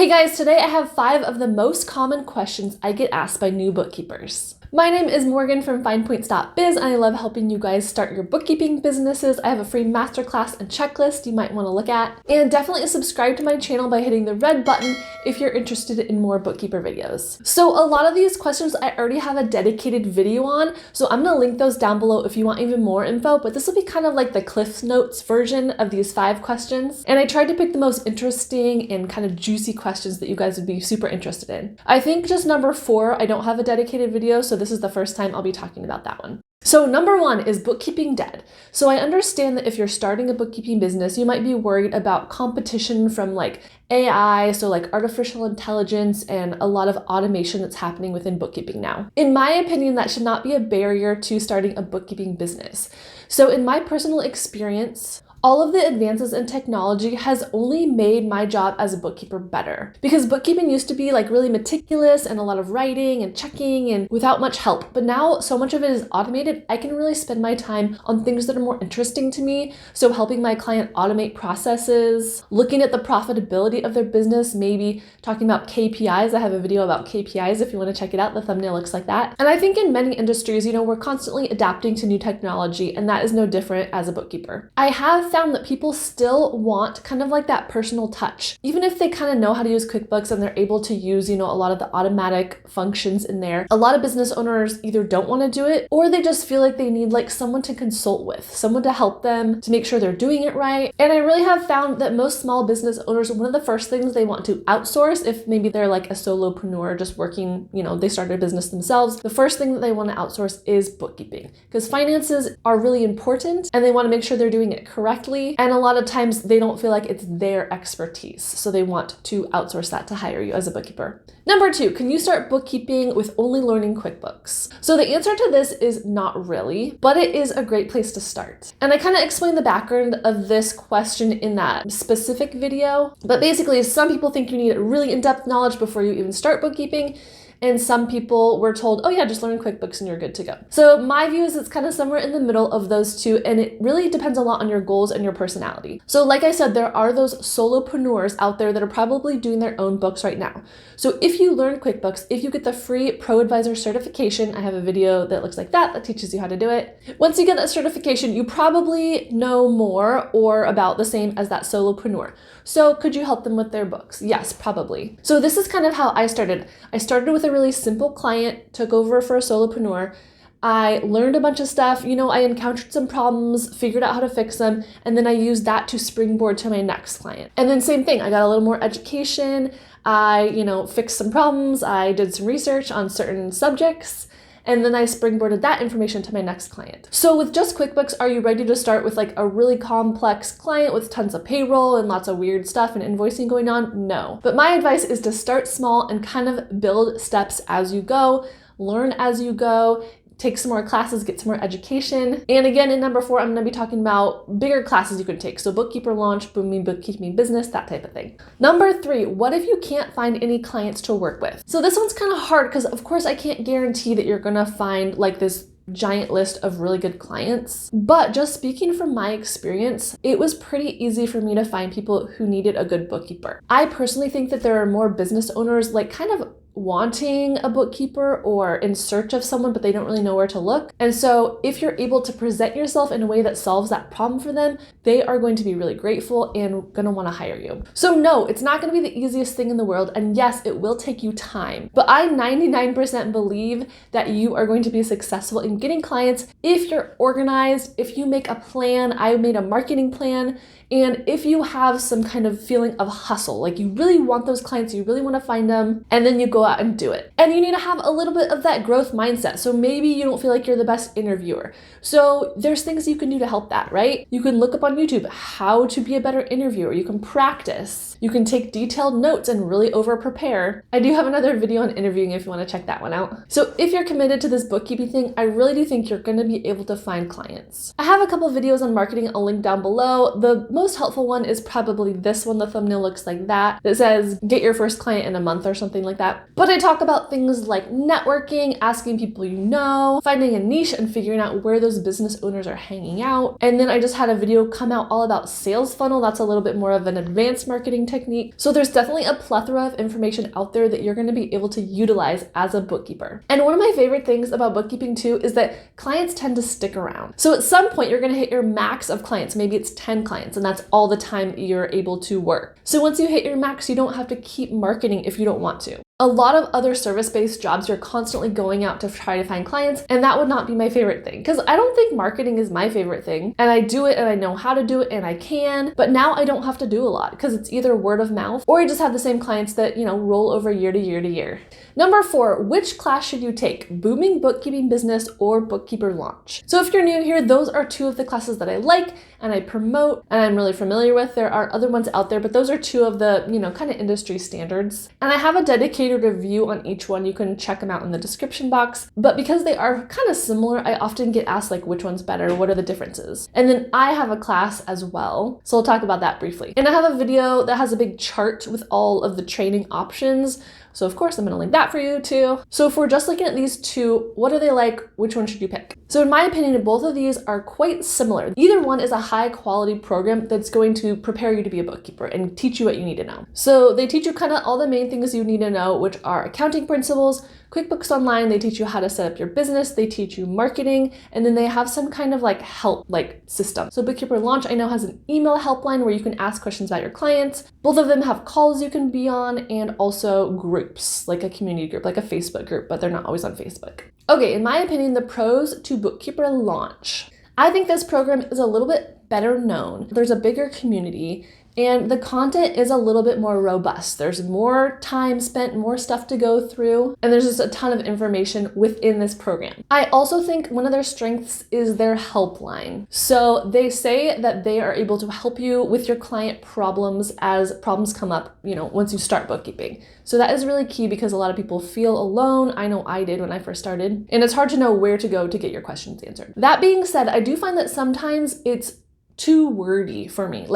Hey guys, today I have 5 of the most common questions I get asked by new bookkeepers. My name is Morgan from FinePoints.biz and I love helping you guys start your bookkeeping businesses. I have a free masterclass and checklist you might want to look at. And definitely subscribe to my channel by hitting the red button if you're interested in more bookkeeper videos. So a lot of these questions I already have a dedicated video on, so I'm going to link those down below if you want even more info, but this will be kind of like the Cliff Notes version of these 5 questions. And I tried to pick the most interesting and kind of juicy questions that you guys would be super interested in. I think just number 4, I don't have a dedicated video, so this is the first time I'll be talking about that one. So number 1 is bookkeeping dead. So I understand that if you're starting a bookkeeping business, you might be worried about competition from like AI, so like artificial intelligence and a lot of automation that's happening within bookkeeping now. In my opinion, that should not be a barrier to starting a bookkeeping business. So in my personal experience, all of the advances in technology has only made my job as a bookkeeper better, because bookkeeping used to be like really meticulous and a lot of writing and checking and without much help. But now so much of it is automated. I can really spend my time on things that are more interesting to me. So helping my client automate processes, looking at the profitability of their business, maybe talking about KPIs. I have a video about KPIs if you want to check it out. The thumbnail looks like that. And I think in many industries, we're constantly adapting to new technology, and that is no different as a bookkeeper. I have found that people still want kind of like that personal touch. Even if they kind of know how to use QuickBooks and they're able to use, a lot of the automatic functions in there, a lot of business owners either don't want to do it or they just feel like they need like someone to consult with, someone to help them to make sure they're doing it right. And I really have found that most small business owners, one of the first things they want to outsource, if maybe they're like a solopreneur just working, they started a business themselves, the first thing that they want to outsource is bookkeeping, because finances are really important and they want to make sure they're doing it correctly. And a lot of times they don't feel like it's their expertise, so they want to outsource that to hire you as a bookkeeper. Number 2, can you start bookkeeping with only learning QuickBooks? So the answer to this is not really, but it is a great place to start. And I kind of explained the background of this question in that specific video, but basically some people think you need really in-depth knowledge before you even start bookkeeping. And some people were told, oh yeah, just learn QuickBooks and you're good to go. So my view is it's kind of somewhere in the middle of those two, and it really depends a lot on your goals and your personality. So like I said, there are those solopreneurs out there that are probably doing their own books right now. So if you learn QuickBooks, if you get the free Pro Advisor certification, I have a video that looks like that teaches you how to do it. Once you get that certification, you probably know more or about the same as that solopreneur. So could you help them with their books? Yes, probably. So this is kind of how I started. I started with a really simple client, took over for a solopreneur. I learned a bunch of stuff, I encountered some problems, figured out how to fix them, and then I used that to springboard to my next client. And then same thing, I got a little more education, I, fixed some problems, I did some research on certain subjects, and then I springboarded that information to my next client. So with just QuickBooks, are you ready to start with like a really complex client with tons of payroll and lots of weird stuff and invoicing going on? No. But my advice is to start small and kind of build steps as you go, learn as you go, take some more classes, get some more education. And again, in number 4, I'm going to be talking about bigger classes you can take. So bookkeeper launch, booming bookkeeping business, that type of thing. Number 3, what if you can't find any clients to work with? So this one's kind of hard because of course I can't guarantee that you're going to find like this giant list of really good clients. But just speaking from my experience, it was pretty easy for me to find people who needed a good bookkeeper. I personally think that there are more business owners like kind of wanting a bookkeeper or in search of someone, but they don't really know where to look. And so if you're able to present yourself in a way that solves that problem for them, they are going to be really grateful and going to want to hire you. So no, it's not going to be the easiest thing in the world. And yes, it will take you time, but I 99% believe that you are going to be successful in getting clients if you're organized, if you make a plan. I made a marketing plan. And if you have some kind of feeling of hustle, like you really want those clients, you really want to find them, and then you go out and do it. And you need to have a little bit of that growth mindset. So maybe you don't feel like you're the best interviewer. So there's things you can do to help that, right? You can look up on YouTube how to be a better interviewer. You can practice. You can take detailed notes and really over prepare. I do have another video on interviewing if you want to check that one out. So if you're committed to this bookkeeping thing, I really do think you're going to be able to find clients. I have a couple of videos on marketing, I'll link down below. The most helpful one is probably this one. The thumbnail looks like that. It says, get your first client in a month or something like that. But I talk about things like networking, asking people you know, finding a niche and figuring out where those business owners are hanging out. And then I just had a video come out all about sales funnel. That's a little bit more of an advanced marketing technique. So there's definitely a plethora of information out there that you're going to be able to utilize as a bookkeeper. And one of my favorite things about bookkeeping too is that clients tend to stick around. So at some point you're going to hit your max of clients. Maybe it's 10 clients and that's all the time you're able to work. So once you hit your max, you don't have to keep marketing if you don't want to. A lot of other service-based jobs, you're constantly going out to try to find clients, and that would not be my favorite thing because I don't think marketing is my favorite thing, and I do it and I know how to do it and I can, but now I don't have to do a lot because it's either word of mouth or I just have the same clients that, roll over year to year to year. Number 4, which class should you take? Booming Bookkeeping Business or Bookkeeper Launch? So if you're new here, those are 2 of the classes that I like and I promote and I'm really familiar with. There are other ones out there, but those are 2 of the, kind of industry standards. And I have a dedicated review on each one. You can check them out in the description box. But because they are kind of similar, I often get asked like which one's better, what are the differences? And then I have a class as well. So I'll talk about that briefly. And I have a video that has a big chart with all of the training options. So of course I'm going to link that for you too. So if we're just looking at these 2, what are they like? Which one should you pick? So in my opinion, both of these are quite similar. Either one is a high quality program that's going to prepare you to be a bookkeeper and teach you what you need to know. So they teach you kind of all the main things you need to know, which are accounting principles, QuickBooks Online, they teach you how to set up your business, they teach you marketing, and then they have some kind of like help system. So Bookkeeper Launch I know has an email helpline where you can ask questions about your clients. Both of them have calls you can be on and also groups, like a community group, like a Facebook group, but they're not always on Facebook. Okay, in my opinion, the pros to Bookkeeper Launch. I think this program is a little bit better known. There's a bigger community and the content is a little bit more robust. There's more time spent, more stuff to go through, and there's just a ton of information within this program. I also think one of their strengths is their helpline. So they say that they are able to help you with your client problems as problems come up, once you start bookkeeping. So that is really key because a lot of people feel alone. I know I did when I first started, and it's hard to know where to go to get your questions answered. That being said, I do find that sometimes it's too wordy for me.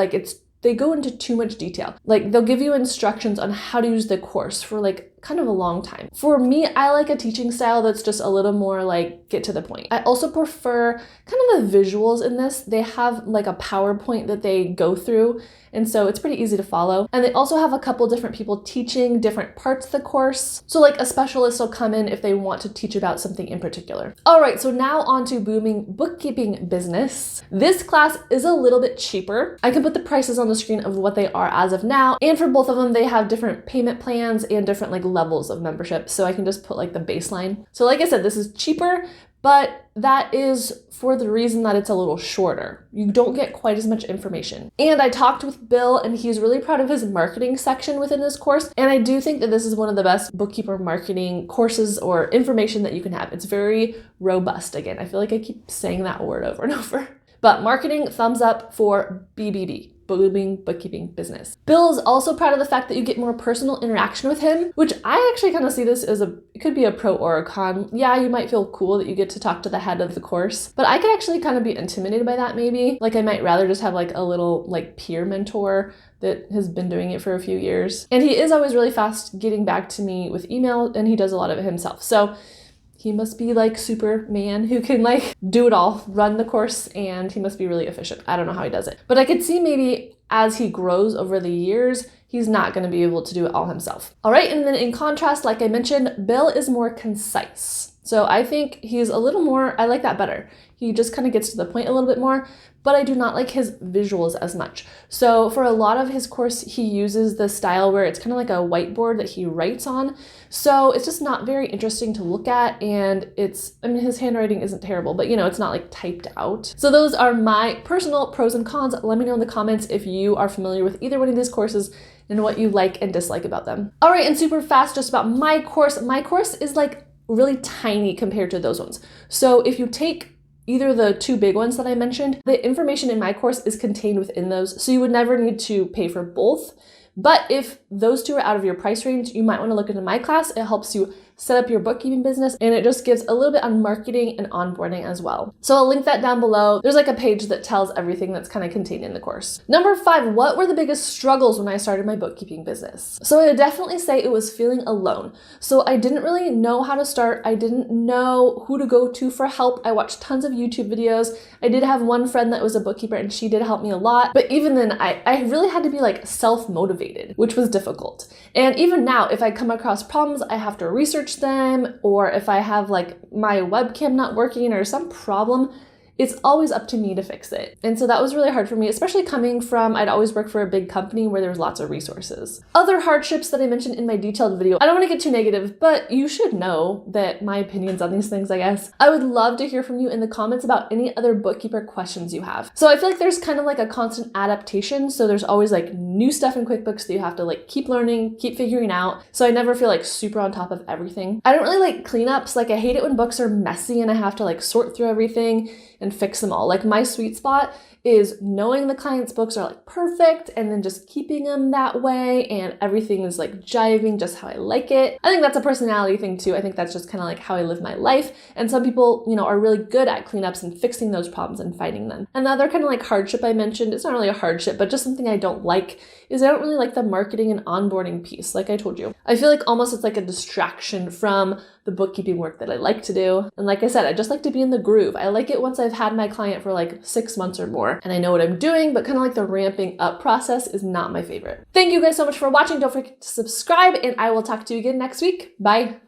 They go into too much detail. They'll give you instructions on how to use the course for kind of a long time. For me, I like a teaching style that's just a little more get to the point. I also prefer kind of the visuals in this. They have a PowerPoint that they go through, and so it's pretty easy to follow. And they also have a couple different people teaching different parts of the course. So a specialist will come in if they want to teach about something in particular. All right, so now on to Booming Bookkeeping Business. This class is a little bit cheaper. I can put the prices on the screen of what they are as of now. And for both of them, they have different payment plans and different levels of membership. So I can just put the baseline. So like I said, this is cheaper, but that is for the reason that it's a little shorter. You don't get quite as much information. And I talked with Bill and he's really proud of his marketing section within this course. And I do think that this is one of the best bookkeeper marketing courses or information that you can have. It's very robust. Again, I feel like I keep saying that word over and over. But marketing, thumbs up for BBB. Booming Bookkeeping Business. Bill is also proud of the fact that you get more personal interaction with him, which I actually kind of see this as it could be a pro or a con. Yeah, you might feel cool that you get to talk to the head of the course, but I could actually kind of be intimidated by that maybe. I might rather just have a little peer mentor that has been doing it for a few years. And he is always really fast getting back to me with email, and he does a lot of it himself. So he must be Superman who can do it all, run the course, and he must be really efficient. I don't know how he does it. But I could see maybe as he grows over the years, he's not going to be able to do it all himself. All right, and then in contrast, like I mentioned, Bill is more concise. So I think he's a little more, I like that better. He just kind of gets to the point a little bit more, but I do not like his visuals as much. So for a lot of his course, he uses the style where it's kind of like a whiteboard that he writes on. So it's just not very interesting to look at, and his handwriting isn't terrible, but it's not typed out. So those are my personal pros and cons. Let me know in the comments if you are familiar with either one of these courses and what you like and dislike about them. All right, and super fast just about my course. My course is really tiny compared to those ones. So if you take either the 2 big ones that I mentioned, the information in my course is contained within those, so you would never need to pay for both. But if those two are out of your price range, you might want to look into my class. It helps you set up your bookkeeping business, and it just gives a little bit on marketing and onboarding as well. So I'll link that down below. There's like a page that tells everything that's kind of contained in the course. Number 5, what were the biggest struggles when I started my bookkeeping business? So I would definitely say it was feeling alone. So I didn't really know how to start. I didn't know who to go to for help. I watched tons of YouTube videos. I did have one friend that was a bookkeeper and she did help me a lot. But even then, I really had to be like self-motivated, which was difficult. And even now, if I come across problems, I have to research them, or if I have like my webcam not working or some problem, it's always up to me to fix it. And so that was really hard for me, especially coming from, I'd always worked for a big company where there was lots of resources. Other hardships that I mentioned in my detailed video, I don't want to get too negative, but you should know that my opinions on these things, I guess. I would love to hear from you in the comments about any other bookkeeper questions you have. So I feel like there's kind of like a constant adaptation. So there's always like new stuff in QuickBooks that you have to like keep learning, keep figuring out. So I never feel like super on top of everything. I don't really like cleanups. Like I hate it when books are messy and I have to like sort through everything and fix them all. Like my sweet spot is knowing the client's books are like perfect and then just keeping them that way and everything is like jiving just how I like it. I think that's a personality thing too. I think that's just kind of like how I live my life. And some people, you know, are really good at cleanups and fixing those problems and fighting them. And the other kind of like hardship I mentioned, it's not really a hardship, but just something I don't like is I don't really like the marketing and onboarding piece. Like I told you, I feel like almost it's like a distraction from the bookkeeping work that I like to do. And like I said, I just like to be in the groove. I like it once I've had my client for like 6 months or more and I know what I'm doing, but kind of like the ramping up process is not my favorite. Thank you guys so much for watching. Don't forget to subscribe and I will talk to you again next week. Bye.